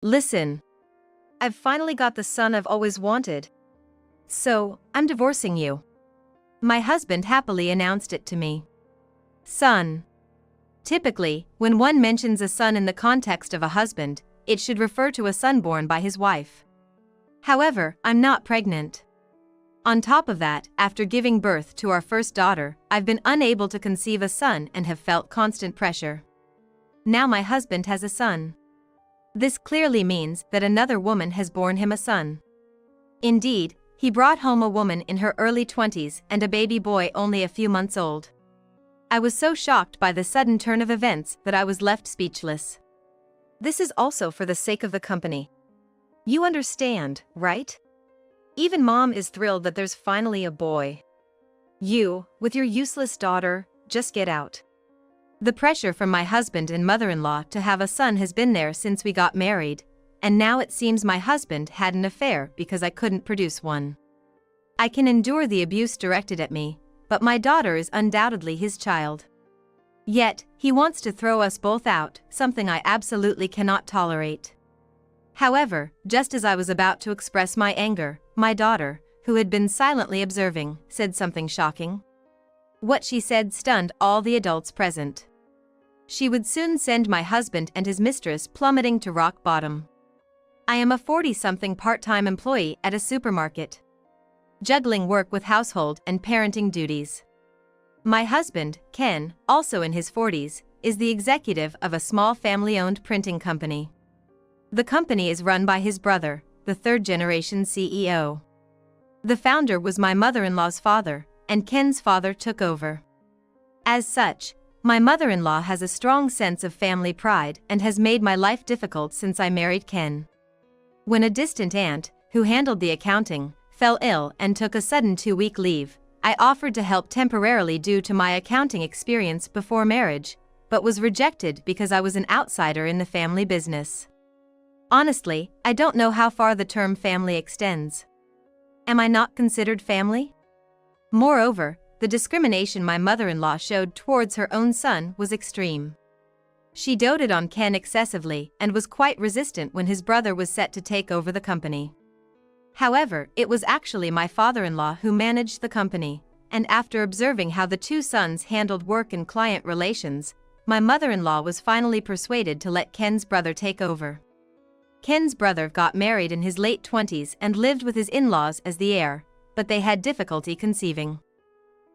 Listen. I've finally got the son I've always wanted. So, I'm divorcing you. My husband happily announced it to me. Son. Typically, when one mentions a son in the context of a husband, it should refer to a son born by his wife. However, I'm not pregnant. On top of that, after giving birth to our first daughter, I've been unable to conceive a son and have felt constant pressure. Now my husband has a son. This clearly means that another woman has borne him a son. Indeed, he brought home a woman in her early 20s and a baby boy only a few months old. I was so shocked by the sudden turn of events that I was left speechless. This is also for the sake of the company. You understand, right? Even Mom is thrilled that there's finally a boy. You, with your useless daughter, just get out. The pressure from my husband and mother-in-law to have a son has been there since we got married, and now it seems my husband had an affair because I couldn't produce one. I can endure the abuse directed at me, but my daughter is undoubtedly his child. Yet, he wants to throw us both out, something I absolutely cannot tolerate. However, just as I was about to express my anger, my daughter, who had been silently observing, said something shocking. What she said stunned all the adults present. She would soon send my husband and his mistress plummeting to rock bottom. I am a 40-something part-time employee at a supermarket, juggling work with household and parenting duties. My husband, Ken, also in his 40s, is the executive of a small family-owned printing company. The company is run by his brother, the third-generation CEO. The founder was my mother-in-law's father, and Ken's father took over. As such, my mother-in-law has a strong sense of family pride and has made my life difficult since I married Ken. When a distant aunt, who handled the accounting, fell ill and took a sudden 2-week leave, I offered to help temporarily due to my accounting experience before marriage, but was rejected because I was an outsider in the family business. Honestly, I don't know how far the term family extends. Am I not considered family? Moreover, the discrimination my mother-in-law showed towards her own son was extreme. She doted on Ken excessively and was quite resistant when his brother was set to take over the company. However, it was actually my father-in-law who managed the company, and after observing how the two sons handled work and client relations, my mother-in-law was finally persuaded to let Ken's brother take over. Ken's brother got married in his late 20s and lived with his in-laws as the heir, but they had difficulty conceiving.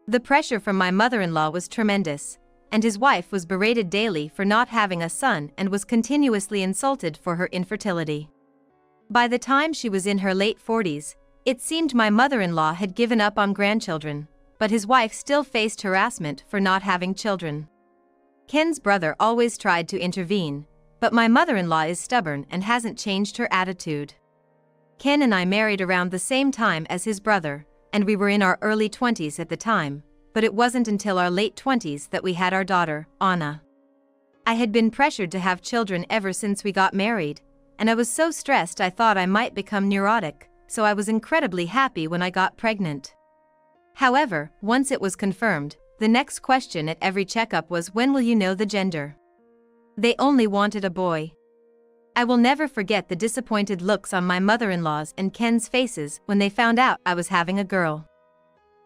The pressure from my mother-in-law was tremendous, and his wife was berated daily for not having a son and was continuously insulted for her infertility. By the time she was in her late 40s, it seemed my mother-in-law had given up on grandchildren, but his wife still faced harassment for not having children. Ken's brother always tried to intervene, but my mother-in-law is stubborn and hasn't changed her attitude. Ken and I married around the same time as his brother, and we were in our early 20s at the time, but it wasn't until our late 20s that we had our daughter, Anna. I had been pressured to have children ever since we got married, and I was so stressed I thought I might become neurotic, so I was incredibly happy when I got pregnant. However, once it was confirmed, the next question at every checkup was, when will you know the gender? They only wanted a boy. I will never forget the disappointed looks on my mother-in-law's and Ken's faces when they found out I was having a girl.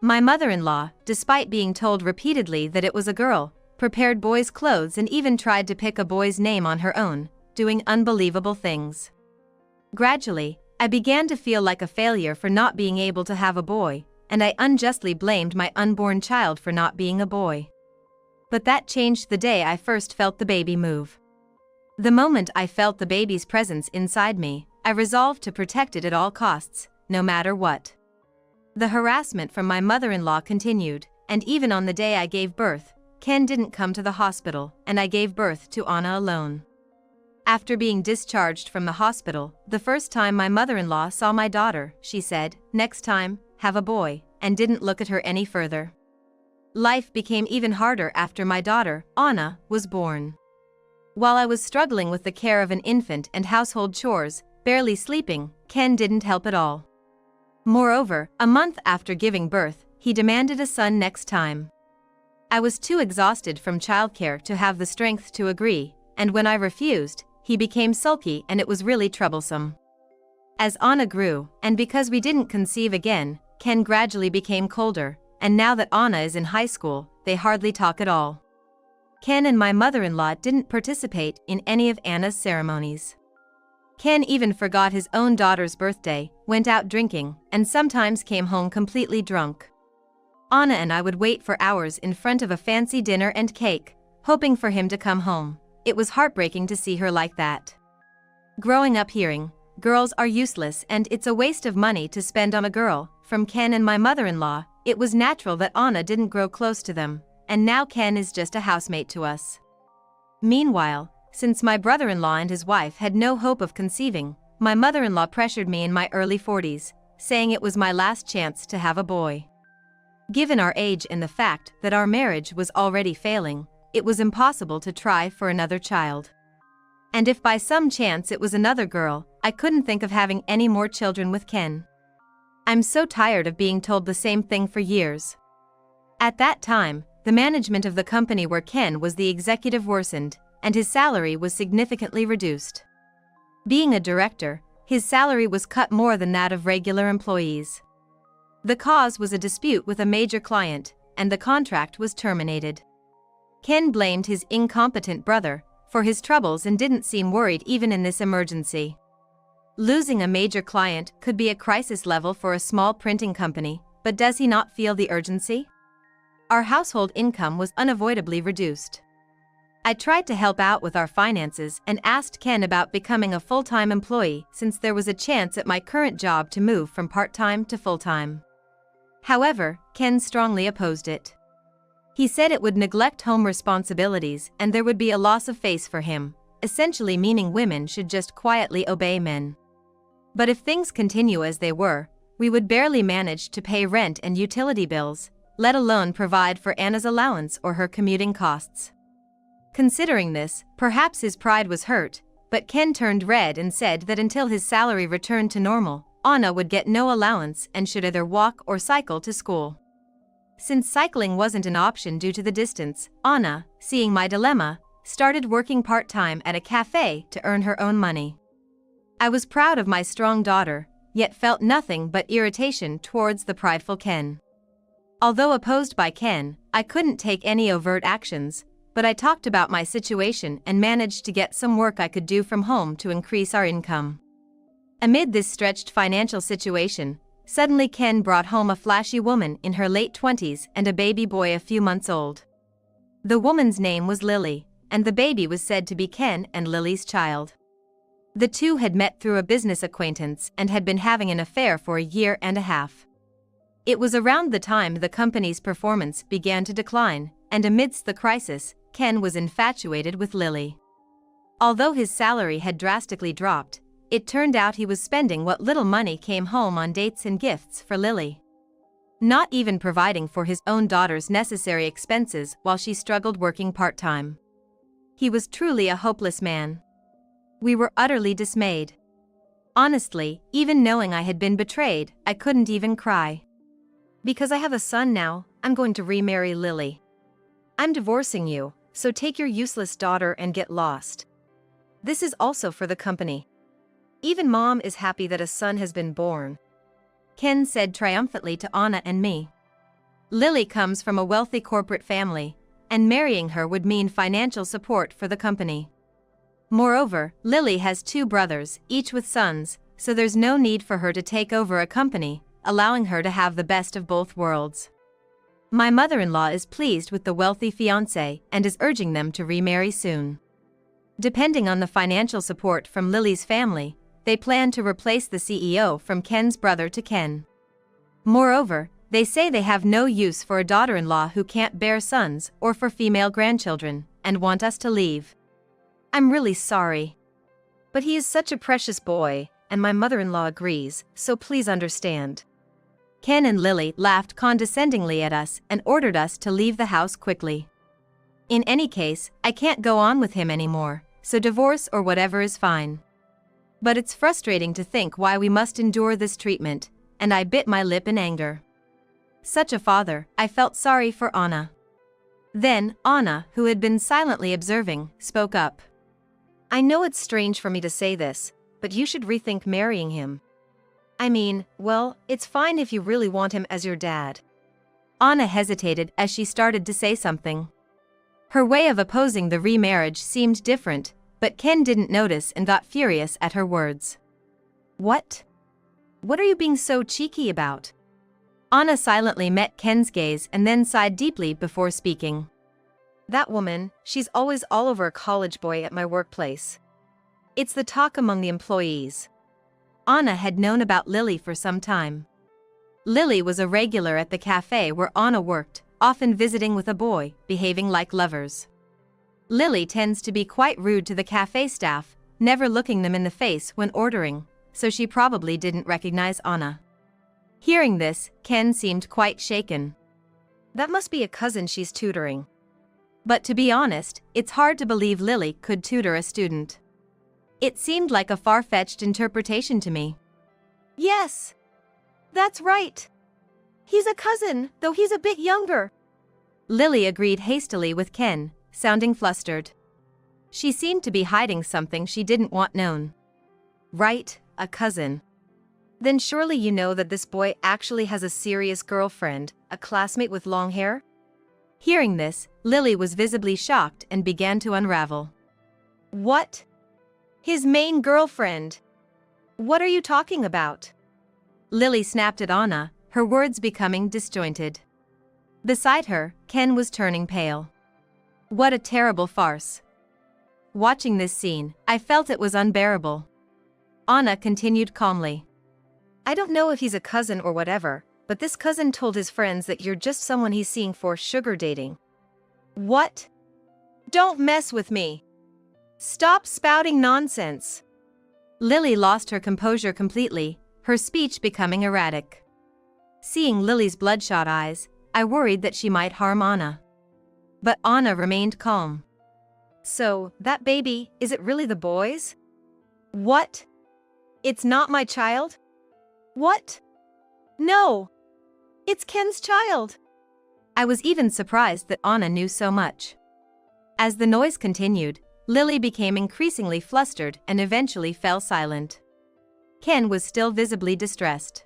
My mother-in-law, despite being told repeatedly that it was a girl, prepared boys' clothes and even tried to pick a boy's name on her own, doing unbelievable things. Gradually, I began to feel like a failure for not being able to have a boy, and I unjustly blamed my unborn child for not being a boy. But that changed the day I first felt the baby move. The moment I felt the baby's presence inside me, I resolved to protect it at all costs, no matter what. The harassment from my mother-in-law continued, and even on the day I gave birth, Ken didn't come to the hospital, and I gave birth to Anna alone. After being discharged from the hospital, the first time my mother-in-law saw my daughter, she said, "Next time, have a boy," and didn't look at her any further. Life became even harder after my daughter, Anna, was born. While I was struggling with the care of an infant and household chores, barely sleeping, Ken didn't help at all. Moreover, a month after giving birth, he demanded a son next time. I was too exhausted from childcare to have the strength to agree, and when I refused, he became sulky and it was really troublesome. As Anna grew, and because we didn't conceive again, Ken gradually became colder, and now that Anna is in high school, they hardly talk at all. Ken and my mother-in-law didn't participate in any of Anna's ceremonies. Ken even forgot his own daughter's birthday, went out drinking, and sometimes came home completely drunk. Anna and I would wait for hours in front of a fancy dinner and cake, hoping for him to come home. It was heartbreaking to see her like that. Growing up hearing, "Girls are useless and it's a waste of money to spend on a girl," from Ken and my mother-in-law, it was natural that Anna didn't grow close to them, and now Ken is just a housemate to us. Meanwhile, since my brother-in-law and his wife had no hope of conceiving, my mother-in-law pressured me in my early 40s, saying it was my last chance to have a boy. Given our age and the fact that our marriage was already failing, it was impossible to try for another child. And if by some chance it was another girl, I couldn't think of having any more children with Ken. I'm so tired of being told the same thing for years. At that time, the management of the company where Ken was the executive worsened, and his salary was significantly reduced. Being a director, his salary was cut more than that of regular employees. The cause was a dispute with a major client, and the contract was terminated. Ken blamed his incompetent brother for his troubles and didn't seem worried even in this emergency. Losing a major client could be a crisis level for a small printing company, but does he not feel the urgency? Our household income was unavoidably reduced. I tried to help out with our finances and asked Ken about becoming a full-time employee since there was a chance at my current job to move from part-time to full-time. However, Ken strongly opposed it. He said it would neglect home responsibilities and there would be a loss of face for him, essentially meaning women should just quietly obey men. But if things continue as they were, we would barely manage to pay rent and utility bills, let alone provide for Anna's allowance or her commuting costs. Considering this, perhaps his pride was hurt, but Ken turned red and said that until his salary returned to normal, Anna would get no allowance and should either walk or cycle to school. Since cycling wasn't an option due to the distance, Anna, seeing my dilemma, started working part-time at a cafe to earn her own money. I was proud of my strong daughter, yet felt nothing but irritation towards the prideful Ken. Although opposed by Ken, I couldn't take any overt actions, but I talked about my situation and managed to get some work I could do from home to increase our income. Amid this stretched financial situation, suddenly Ken brought home a flashy woman in her late 20s and a baby boy a few months old. The woman's name was Lily, and the baby was said to be Ken and Lily's child. The two had met through a business acquaintance and had been having an affair for a year and a half. It was around the time the company's performance began to decline, and amidst the crisis, Ken was infatuated with Lily. Although his salary had drastically dropped, it turned out he was spending what little money came home on dates and gifts for Lily. Not even providing for his own daughter's necessary expenses while she struggled working part-time. He was truly a hopeless man. We were utterly dismayed. Honestly, even knowing I had been betrayed, I couldn't even cry. Because I have a son now, I'm going to remarry Lily. I'm divorcing you, so take your useless daughter and get lost. This is also for the company. Even Mom is happy that a son has been born. Ken said triumphantly to Anna and me. Lily comes from a wealthy corporate family, and marrying her would mean financial support for the company. Moreover, Lily has 2 brothers, each with sons, so there's no need for her to take over a company, allowing her to have the best of both worlds. My mother-in-law is pleased with the wealthy fiancé and is urging them to remarry soon. Depending on the financial support from Lily's family, they plan to replace the CEO from Ken's brother to Ken. Moreover, they say they have no use for a daughter-in-law who can't bear sons or for female grandchildren, and want us to leave. I'm really sorry. But he is such a precious boy, and my mother-in-law agrees, so please understand. Ken and Lily laughed condescendingly at us and ordered us to leave the house quickly. In any case, I can't go on with him anymore, so divorce or whatever is fine. But it's frustrating to think why we must endure this treatment, and I bit my lip in anger. Such a father, I felt sorry for Anna. Then, Anna, who had been silently observing, spoke up. I know it's strange for me to say this, but you should rethink marrying him. I mean, well, it's fine if you really want him as your dad. Anna hesitated as she started to say something. Her way of opposing the remarriage seemed different, but Ken didn't notice and got furious at her words. What? What are you being so cheeky about? Anna silently met Ken's gaze and then sighed deeply before speaking. That woman, she's always all over a college boy at my workplace. It's the talk among the employees. Anna had known about Lily for some time. Lily was a regular at the cafe where Anna worked, often visiting with a boy, behaving like lovers. Lily tends to be quite rude to the cafe staff, never looking them in the face when ordering, so she probably didn't recognize Anna. Hearing this, Ken seemed quite shaken. That must be a cousin she's tutoring. But to be honest, it's hard to believe Lily could tutor a student. It seemed like a far-fetched interpretation to me. Yes, that's right. He's a cousin, though he's a bit younger. Lily agreed hastily with Ken, sounding flustered. She seemed to be hiding something she didn't want known. Right, a cousin. Then surely you know that this boy actually has a serious girlfriend, a classmate with long hair? Hearing this, Lily was visibly shocked and began to unravel. What? His main girlfriend? What are you talking about? Lily snapped at Anna, her words becoming disjointed. Beside her, Ken was turning pale. What a terrible farce. Watching this scene, I felt it was unbearable. Anna continued calmly. I don't know if he's a cousin or whatever, but this cousin told his friends that you're just someone he's seeing for sugar dating. What? Don't mess with me. Stop spouting nonsense. Lily lost her composure completely, her speech becoming erratic. Seeing Lily's bloodshot eyes, I worried that she might harm Anna. But Anna remained calm. So, that baby, is it really the boy's? What? It's not my child? What? No. It's Ken's child. I was even surprised that Anna knew so much. As the noise continued, Lily became increasingly flustered and eventually fell silent. Ken was still visibly distressed.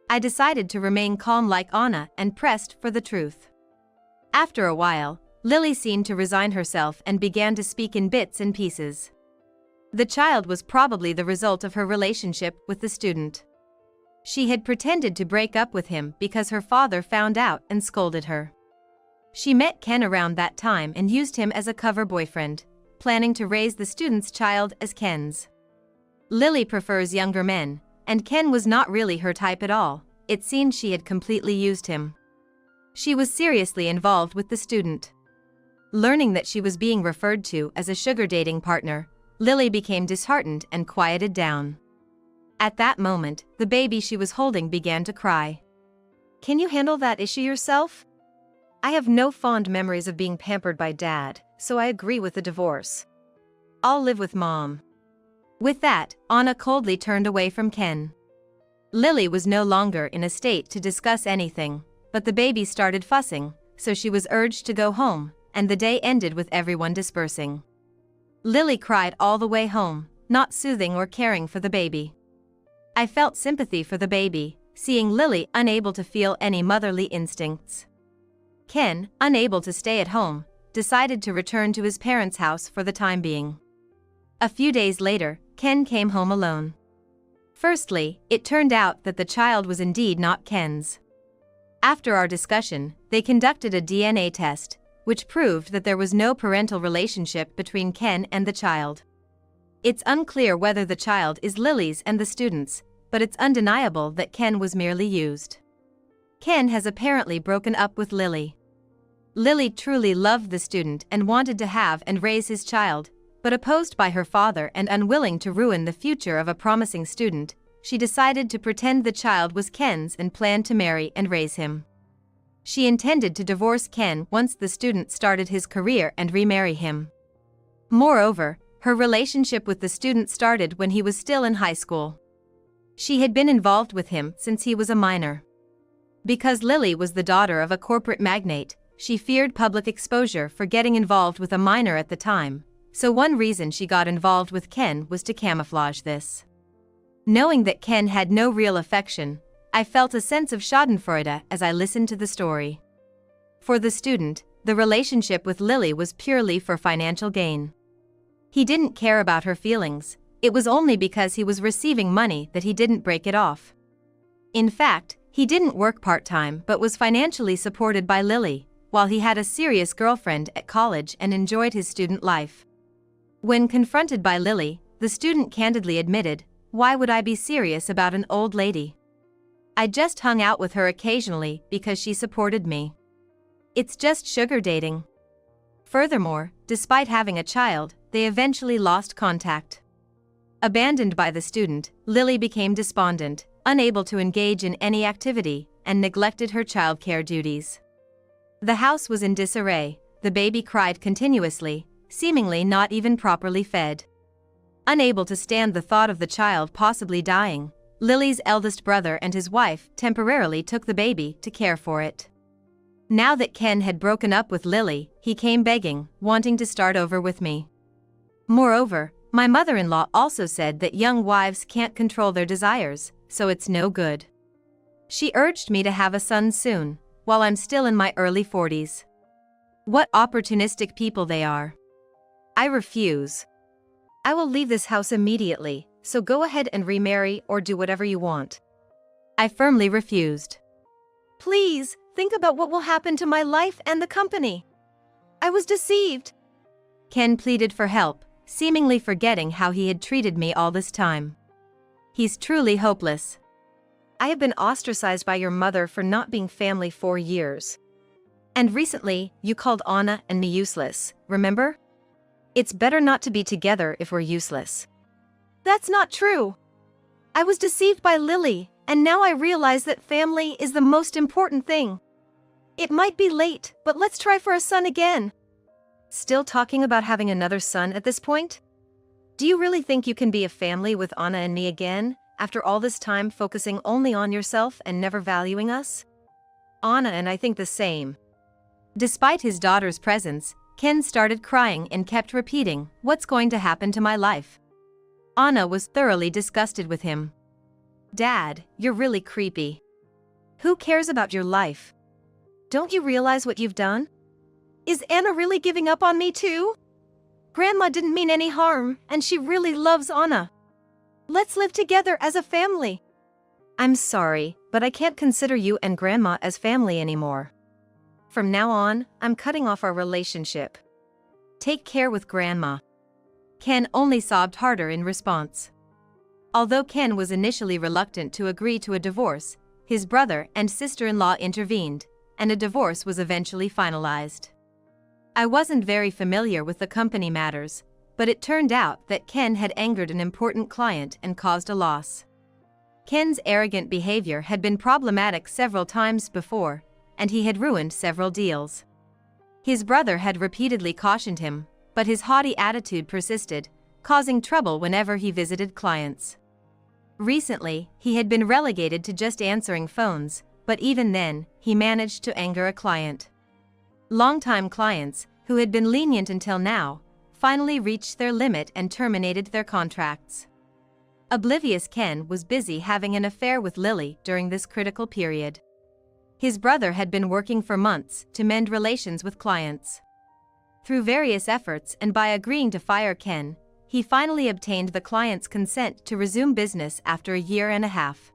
I decided to remain calm like Anna and pressed for the truth. After a while, Lily seemed to resign herself and began to speak in bits and pieces. The child was probably the result of her relationship with the student. She had pretended to break up with him because her father found out and scolded her. She met Ken around that time and used him as a cover boyfriend, planning to raise the student's child as Ken's. Lily prefers younger men, and Ken was not really her type at all. It seemed she had completely used him. She was seriously involved with the student. Learning that she was being referred to as a sugar dating partner, Lily became disheartened and quieted down. At that moment, the baby she was holding began to cry. Can you handle that issue yourself? I have no fond memories of being pampered by Dad, so I agree with the divorce. I'll live with Mom. With that, Anna coldly turned away from Ken. Lily was no longer in a state to discuss anything, but the baby started fussing, so she was urged to go home, and the day ended with everyone dispersing. Lily cried all the way home, not soothing or caring for the baby. I felt sympathy for the baby, seeing Lily unable to feel any motherly instincts. Ken, unable to stay at home, decided to return to his parents' house for the time being. A few days later, Ken came home alone. Firstly, it turned out that the child was indeed not Ken's. After our discussion, they conducted a DNA test, which proved that there was no parental relationship between Ken and the child. It's unclear whether the child is Lily's and the student's, but it's undeniable that Ken was merely used. Ken has apparently broken up with Lily. Lily truly loved the student and wanted to have and raise his child, but opposed by her father and unwilling to ruin the future of a promising student, she decided to pretend the child was Ken's and planned to marry and raise him. She intended to divorce Ken once the student started his career and remarry him. Moreover, her relationship with the student started when he was still in high school. She had been involved with him since he was a minor. Because Lily was the daughter of a corporate magnate, she feared public exposure for getting involved with a minor at the time, so one reason she got involved with Ken was to camouflage this. Knowing that Ken had no real affection, I felt a sense of schadenfreude as I listened to the story. For the student, the relationship with Lily was purely for financial gain. He didn't care about her feelings, it was only because he was receiving money that he didn't break it off. In fact, he didn't work part-time but was financially supported by Lily, while he had a serious girlfriend at college and enjoyed his student life. When confronted by Lily, the student candidly admitted, "Why would I be serious about an old lady? I just hung out with her occasionally because she supported me. It's just sugar dating." Furthermore, despite having a child, they eventually lost contact. Abandoned by the student, Lily became despondent, unable to engage in any activity, and neglected her childcare duties. The house was in disarray, the baby cried continuously, seemingly not even properly fed. Unable to stand the thought of the child possibly dying, Lily's eldest brother and his wife temporarily took the baby to care for it. Now that Ken had broken up with Lily, he came begging, wanting to start over with me. Moreover, my mother-in-law also said that young wives can't control their desires, so it's no good. She urged me to have a son soon, while I'm still in my early 40s. What opportunistic people they are. I refuse. I will leave this house immediately, so go ahead and remarry or do whatever you want. I firmly refused. Please, think about what will happen to my life and the company. I was deceived. Ken pleaded for help, seemingly forgetting how he had treated me all this time. He's truly hopeless. I have been ostracized by your mother for not being family for years. And recently, you called Anna and me useless, remember? It's better not to be together if we're useless. That's not true. I was deceived by Lily, and now I realize that family is the most important thing. It might be late, but let's try for a son again. Still talking about having another son at this point? Do you really think you can be a family with Anna and me again, after all this time focusing only on yourself and never valuing us? Anna and I think the same. Despite his daughter's presence, Ken started crying and kept repeating, "What's going to happen to my life?" Anna was thoroughly disgusted with him. Dad, you're really creepy. Who cares about your life? Don't you realize what you've done? Is Anna really giving up on me too? Grandma didn't mean any harm, and she really loves Anna. Let's live together as a family. I'm sorry, but I can't consider you and Grandma as family anymore. From now on, I'm cutting off our relationship. Take care with Grandma. Ken only sobbed harder in response. Although Ken was initially reluctant to agree to a divorce, his brother and sister-in-law intervened, and a divorce was eventually finalized. I wasn't very familiar with the company matters, but it turned out that Ken had angered an important client and caused a loss. Ken's arrogant behavior had been problematic several times before, and he had ruined several deals. His brother had repeatedly cautioned him, but his haughty attitude persisted, causing trouble whenever he visited clients. Recently, he had been relegated to just answering phones, but even then, he managed to anger a client. Longtime clients, who had been lenient until now, finally reached their limit and terminated their contracts. Oblivious Ken was busy having an affair with Lily during this critical period. His brother had been working for months to mend relations with clients. Through various efforts and by agreeing to fire Ken, he finally obtained the client's consent to resume business after a year and a half.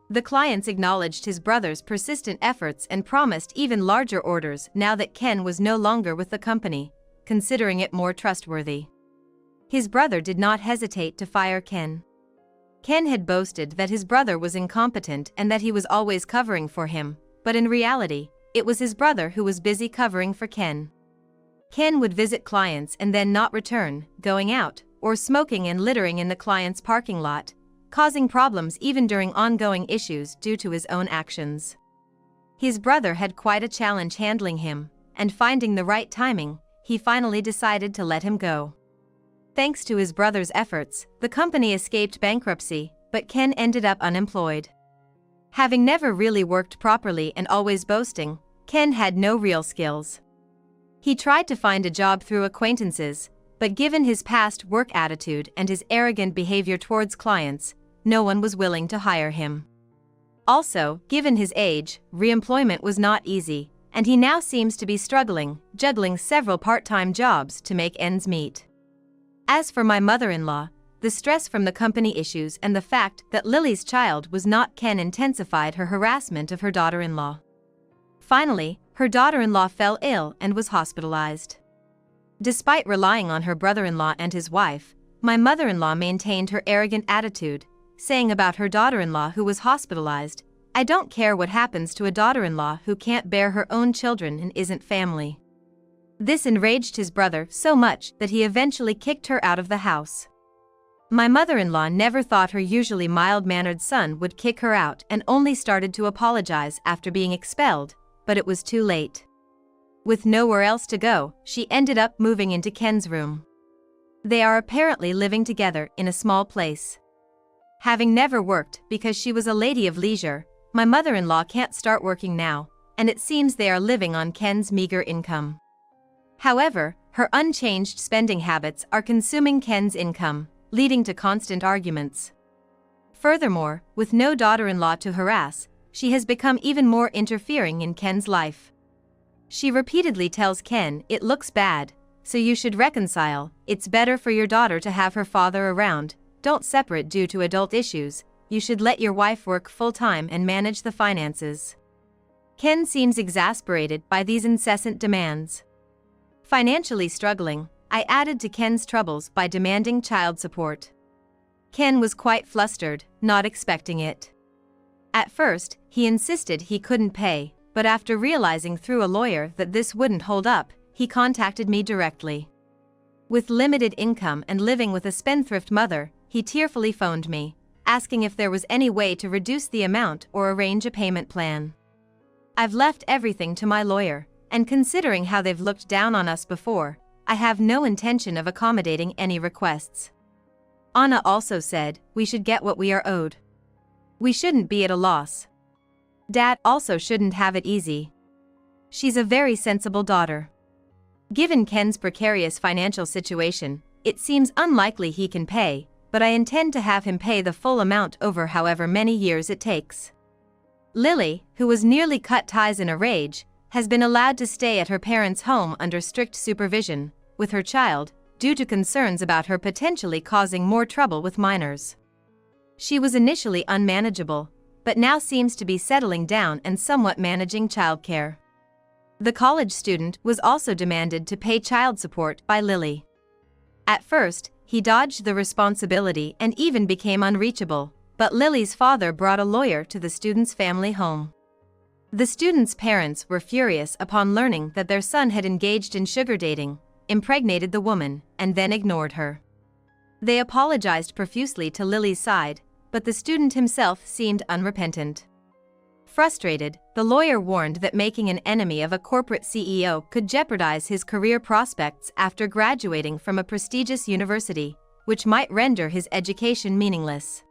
The clients acknowledged his brother's persistent efforts and promised even larger orders now that Ken was no longer with the company, considering it more trustworthy. His brother did not hesitate to fire Ken. Ken had boasted that his brother was incompetent and that he was always covering for him, but in reality, it was his brother who was busy covering for Ken. Ken would visit clients and then not return, going out, or smoking and littering in the client's parking lot, causing problems even during ongoing issues due to his own actions. His brother had quite a challenge handling him, and finding the right timing, he finally decided to let him go. Thanks to his brother's efforts, the company escaped bankruptcy, but Ken ended up unemployed. Having never really worked properly and always boasting, Ken had no real skills. He tried to find a job through acquaintances, But given his past work attitude and his arrogant behavior towards clients, no one was willing to hire him. Also, given his age, reemployment was not easy, and he now seems to be struggling, juggling several part-time jobs to make ends meet. As for my mother-in-law, the stress from the company issues and the fact that Lily's child was not Ken intensified her harassment of her daughter-in-law. Finally, her daughter-in-law fell ill and was hospitalized. Despite relying on her brother-in-law and his wife, my mother-in-law maintained her arrogant attitude, saying about her daughter-in-law who was hospitalized, "I don't care what happens to a daughter-in-law who can't bear her own children and isn't family." This enraged his brother so much that he eventually kicked her out of the house. My mother-in-law never thought her usually mild-mannered son would kick her out and only started to apologize after being expelled, but it was too late. With nowhere else to go, she ended up moving into Ken's room. They are apparently living together in a small place. Having never worked because she was a lady of leisure, my mother-in-law can't start working now, and it seems they are living on Ken's meager income. However, her unchanged spending habits are consuming Ken's income, leading to constant arguments. Furthermore, with no daughter-in-law to harass, she has become even more interfering in Ken's life. She repeatedly tells Ken, "It looks bad, so you should reconcile, it's better for your daughter to have her father around, don't separate due to adult issues, you should let your wife work full-time and manage the finances." Ken seems exasperated by these incessant demands. Financially struggling, I added to Ken's troubles by demanding child support. Ken was quite flustered, not expecting it. At first, he insisted he couldn't pay, but after realizing through a lawyer that this wouldn't hold up, he contacted me directly. With limited income and living with a spendthrift mother, he tearfully phoned me, asking if there was any way to reduce the amount or arrange a payment plan. I've left everything to my lawyer, and considering how they've looked down on us before, I have no intention of accommodating any requests. Anna also said, we should get what we are owed. We shouldn't be at a loss. Dad also shouldn't have it easy. She's a very sensible daughter. Given Ken's precarious financial situation, it seems unlikely he can pay, but I intend to have him pay the full amount over however many years it takes. Lily, who was nearly cut ties in a rage, has been allowed to stay at her parents' home under strict supervision, with her child, due to concerns about her potentially causing more trouble with minors. She was initially unmanageable, but now seems to be settling down and somewhat managing childcare. The college student was also demanded to pay child support by Lily. At first, he dodged the responsibility and even became unreachable, but Lily's father brought a lawyer to the student's family home. The student's parents were furious upon learning that their son had engaged in sugar dating, impregnated the woman, and then ignored her. They apologized profusely to Lily's side, but the student himself seemed unrepentant. Frustrated, the lawyer warned that making an enemy of a corporate CEO could jeopardize his career prospects after graduating from a prestigious university, which might render his education meaningless.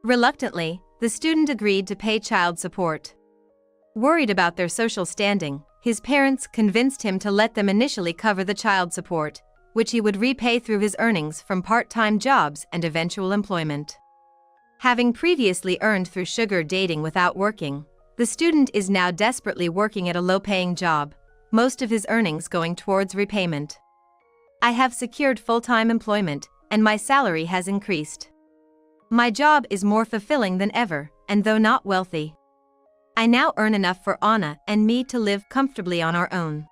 Reluctantly, the student agreed to pay child support. Worried about their social standing, his parents convinced him to let them initially cover the child support, which he would repay through his earnings from part-time jobs and eventual employment. Having previously earned through sugar dating without working, the student is now desperately working at a low-paying job, most of his earnings going towards repayment. I have secured full-time employment, and my salary has increased. My job is more fulfilling than ever, and though not wealthy, I now earn enough for Anna and me to live comfortably on our own.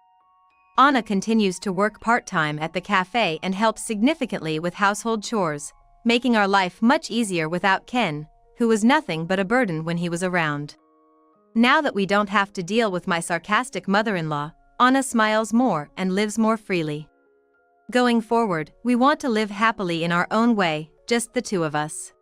Anna continues to work part-time at the cafe and helps significantly with household chores, making our life much easier without Ken, who was nothing but a burden when he was around. Now that we don't have to deal with my sarcastic mother-in-law, Anna smiles more and lives more freely. Going forward, we want to live happily in our own way, just the two of us.